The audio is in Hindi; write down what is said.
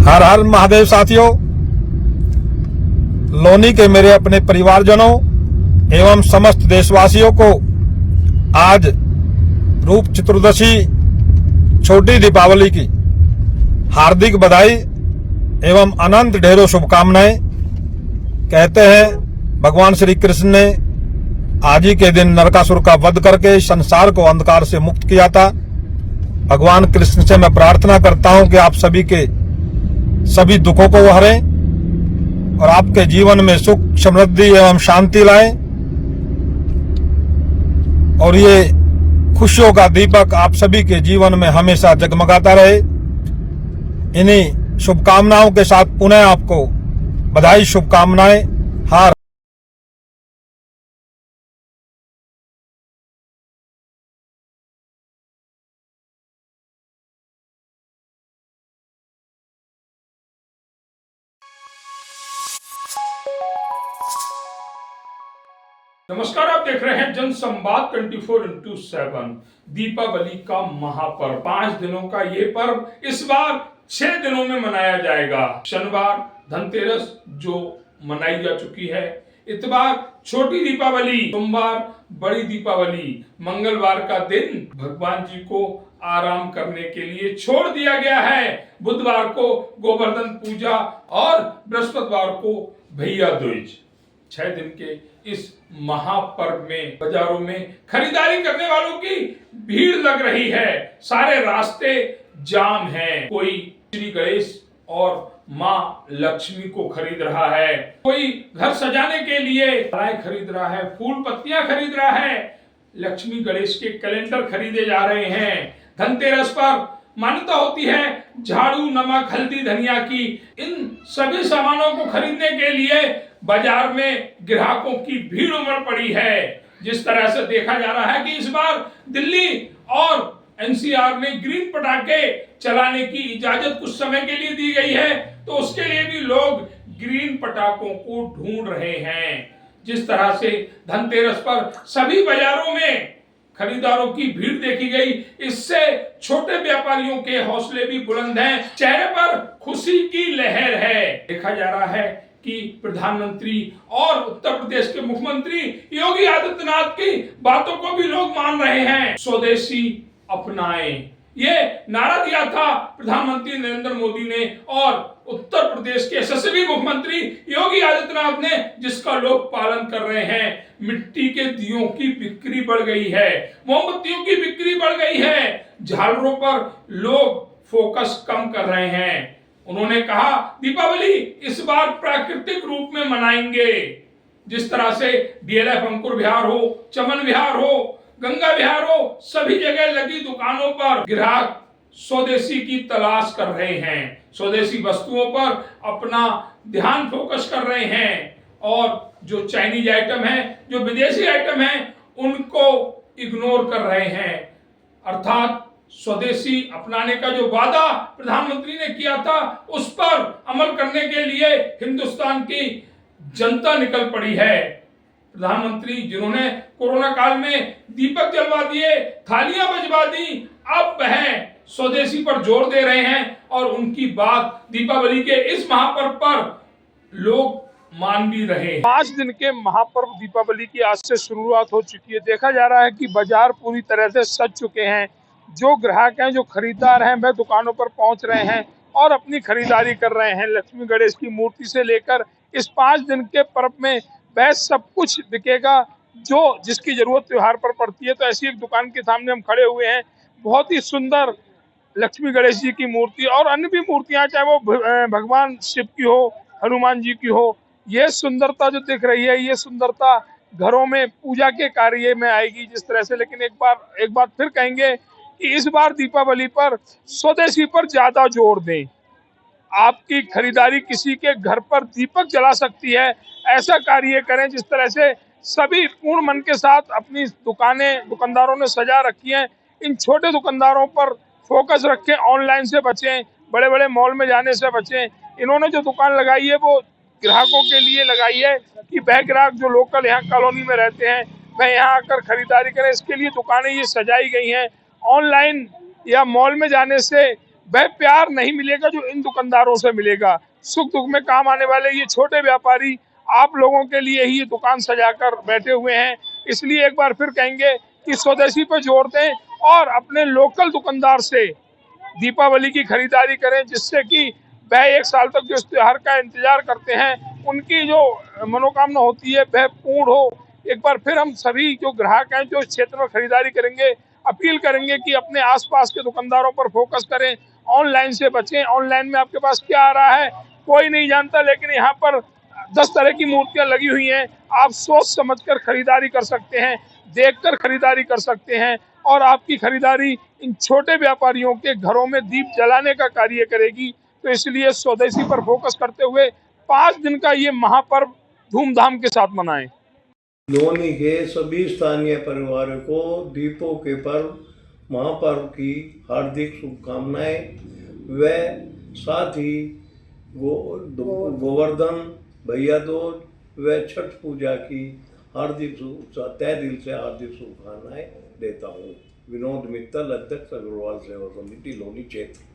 हर हर महादेव साथियों, लोनी के मेरे अपने परिवारजनों एवं समस्त देशवासियों को आज रूप चतुर्दशी छोटी दीपावली की हार्दिक बधाई एवं अनंत ढेरों शुभकामनाएं। कहते हैं भगवान श्री कृष्ण ने आज ही के दिन नरकासुर का वध करके संसार को अंधकार से मुक्त किया था। भगवान कृष्ण से मैं प्रार्थना करता हूं कि आप सभी के सभी दुखों को हरें और आपके जीवन में सुख समृद्धि एवं शांति लाएं और ये खुशियों का दीपक आप सभी के जीवन में हमेशा जगमगाता रहे। इन्हीं शुभकामनाओं के साथ पुनः आपको बधाई, शुभकामनाएं। हार नमस्कार, आप देख रहे हैं जन संवाद 24x7। दीपावली का महापर्व 5 दिनों का ये पर्व इस बार 6 दिनों में मनाया जाएगा। शनिवार धनतेरस जो मनाई जा चुकी है, इतवार छोटी दीपावली, सोमवार बड़ी दीपावली, मंगलवार का दिन भगवान जी को आराम करने के लिए छोड़ दिया गया है। बुधवार को गोवर्धन पूजा और बृहस्पतिवार को भैया दूज। 6 दिन के इस महापर्व में बाजारों में खरीदारी करने वालों की भीड़ लग रही है। सारे रास्ते जाम हैं। कोई श्री गणेश और माँ लक्ष्मी को खरीद रहा है, कोई घर सजाने के लिए मालाएं खरीद रहा है, फूल पत्तियां खरीद रहा है, लक्ष्मी गणेश के कैलेंडर खरीदे जा रहे हैं। धनतेरस पर मान्यता होती है झाड़ू, नमक, हल्दी, धनिया की। इन सभी सामानों को खरीदने के लिए बाजार में ग्राहकों की भीड़ उमड़ पड़ी है। जिस तरह से देखा जा रहा है कि इस बार दिल्ली और एनसीआर में ग्रीन पटाखे चलाने की इजाजत कुछ समय के लिए दी गई है, तो उसके लिए भी लोग ग्रीन पटाखों को ढूंढ रहे हैं। जिस तरह से धनतेरस पर सभी बाजारों में खरीदारों की भीड़ देखी गई, इससे छोटे व्यापारियों के हौसले भी बुलंद हैं। चेहरे पर खुशी की लहर है। देखा जा रहा है कि प्रधानमंत्री और उत्तर प्रदेश के मुख्यमंत्री योगी आदित्यनाथ की बातों को भी लोग मान रहे हैं। स्वदेशी अपनाएं, ये नारा दिया था प्रधानमंत्री नरेंद्र मोदी ने और उत्तर प्रदेश के यशस्वी मुख्यमंत्री योगी आदित्यनाथ ने, जिसका लोग पालन कर रहे हैं। मिट्टी के दियों की बिक्री बढ़ गई है, मोमबत्तियों की बिक्री बढ़ गई है, झालरों पर लोग फोकस कम कर रहे हैं। उन्होंने कहा दीपावली इस बार प्राकृतिक रूप में मनाएंगे। जिस तरह से डीएलएफ अंकुर विहार हो, चमन विहार हो, गंगा विहार हो, सभी जगह लगी दुकानों पर ग्राहक स्वदेशी की तलाश कर रहे हैं। स्वदेशी वस्तुओं पर अपना ध्यान फोकस कर रहे हैं और जो चाइनीज आइटम है, जो विदेशी आइटम है, उनको इग्नोर कर रहे हैं। अर्थात स्वदेशी अपनाने का जो वादा प्रधानमंत्री ने किया था, उस पर अमल करने के लिए हिंदुस्तान की जनता निकल पड़ी है। प्रधानमंत्री जिन्होंने कोरोना काल में दीपक जलवा दिए, थालियां बजवा दी, अब वह स्वदेशी पर जोर दे रहे हैं और उनकी बात दीपावली के इस महापर्व पर लोग मान भी रहे हैं। 5 दिन के महापर्व दीपावली की आज से शुरुआत हो चुकी है। देखा जा रहा है कि बाजार पूरी तरह से सज चुके हैं। जो ग्राहक हैं, जो खरीदार हैं, वह दुकानों पर पहुंच रहे हैं और अपनी खरीदारी कर रहे हैं। लक्ष्मी गणेश की मूर्ति से लेकर इस 5 दिन के पर्व में वह सब कुछ बिकेगा जो जिसकी जरूरत त्योहार पर पड़ती है। तो ऐसी एक दुकान के सामने हम खड़े हुए हैं। बहुत ही सुंदर लक्ष्मी गणेश जी की मूर्ति और अन्य भी मूर्तियां, चाहे वो भगवान शिव की हो, हनुमान जी की हो, ये सुंदरता जो दिख रही है, ये सुंदरता घरों में पूजा के कार्य में आएगी जिस तरह से। लेकिन एक बार फिर कहेंगे कि इस बार दीपावली पर स्वदेशी पर ज्यादा जोर दें। आपकी खरीदारी किसी के घर पर दीपक जला सकती है, ऐसा कार्य करें जिस तरह से सभी पूर्ण मन के साथ अपनी दुकानदारों ने सजा रखी हैं। इन छोटे दुकानदारों पर फोकस रखें, ऑनलाइन से बचें, बड़े बड़े मॉल में जाने से बचें। इन्होंने जो दुकान लगाई है वो ग्राहकों के लिए लगाई है कि वह ग्राहक जो लोकल यहाँ कॉलोनी में रहते हैं वह यहाँ आकर खरीदारी करें। इसके लिए दुकानें ये सजाई गई हैं। ऑनलाइन या मॉल में जाने से वह प्यार नहीं मिलेगा जो इन दुकानदारों से मिलेगा। सुख दुख में काम आने वाले ये छोटे व्यापारी आप लोगों के लिए ही ये दुकान सजाकर बैठे हुए हैं। इसलिए एक बार फिर कहेंगे कि स्वदेशी पर जोर दें और अपने लोकल दुकानदार से दीपावली की खरीदारी करें, जिससे कि वह एक साल तक जो इस त्योहार का इंतजार करते हैं उनकी जो मनोकामना होती है वह पूर्ण हो। एक बार फिर हम सभी जो ग्राहक हैं जो इस क्षेत्र में खरीदारी करेंगे अपील करेंगे कि अपने आसपास के दुकानदारों पर फोकस करें, ऑनलाइन से बचें। ऑनलाइन में आपके पास क्या आ रहा है कोई नहीं जानता, लेकिन यहाँ पर 10 तरह की मूर्तियां लगी हुई हैं। आप सोच समझकर खरीदारी कर सकते हैं, देखकर खरीदारी कर सकते हैं और आपकी खरीदारी इन छोटे व्यापारियों के घरों में दीप जलाने का कार्य करेगी। तो इसलिए स्वदेशी पर फोकस करते हुए 5 दिन का ये महापर्व धूमधाम के साथ मनाएं। लोनी के सभी स्थानीय परिवारों को दीपों के पर्व महापर्व की हार्दिक शुभकामनाएं व साथ ही गोवर्धन भैया दूज व छठ पूजा की तहे दिल से हार्दिक शुभकामनाएं देता हूँ। विनोद मित्तल, अध्यक्ष अग्रवाल सेवा समिति, लोनी क्षेत्र।